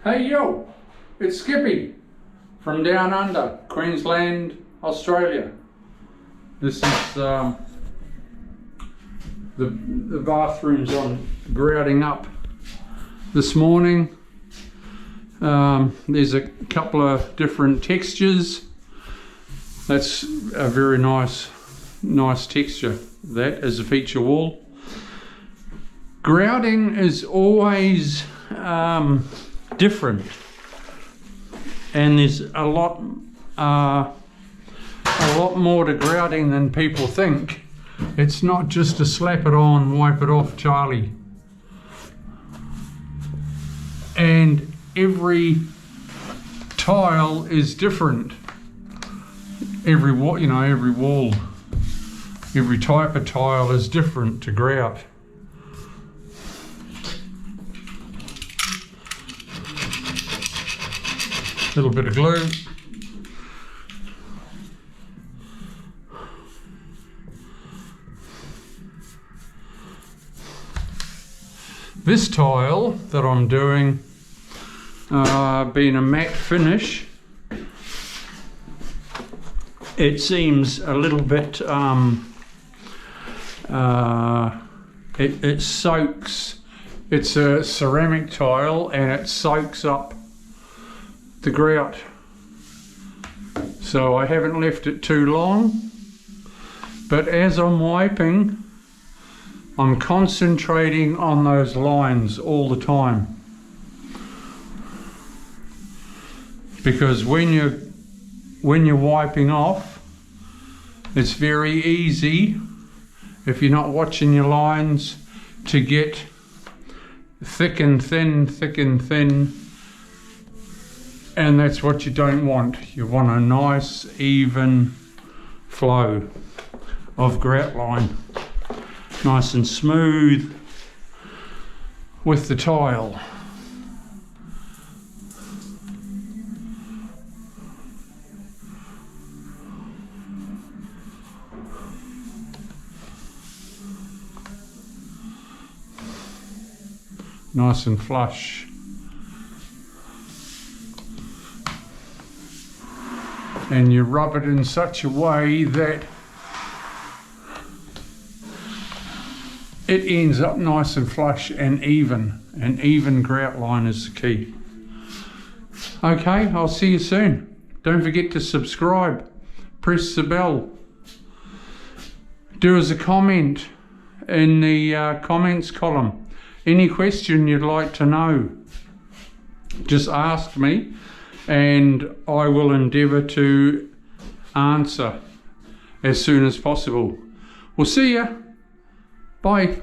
Hey yo, it's Skippy from down under, Queensland, Australia. This is the bathrooms I'm grouting up this morning. There's a couple of different textures. That's a very nice texture. That is a feature wall. Grouting is always different, and there's a lot more to grouting than people think. It's not just a slap it on, wipe it off, Charlie. And every tile is different. Every wall, every type of tile is different to grout. Little bit of glue. This tile that I'm doing, being a matte finish, it seems a little bit, it soaks. It's a ceramic tile and it soaks up the grout, so I haven't left it too long, but as I'm wiping I'm concentrating on those lines all the time, because when you're wiping off, it's very easy, if you're not watching your lines, to get thick and thin, and that's what you don't want. You want a nice even flow of grout line, nice and smooth with the tile. Nice and flush. And you rub it in such a way that it ends up nice and flush and even. An even grout line is the key. Okay, I'll see you soon. Don't forget to subscribe. Press the bell. Do us a comment in the comments column. Any question you'd like to know, just ask me and I will endeavour to answer as soon as possible. We'll see ya. Bye.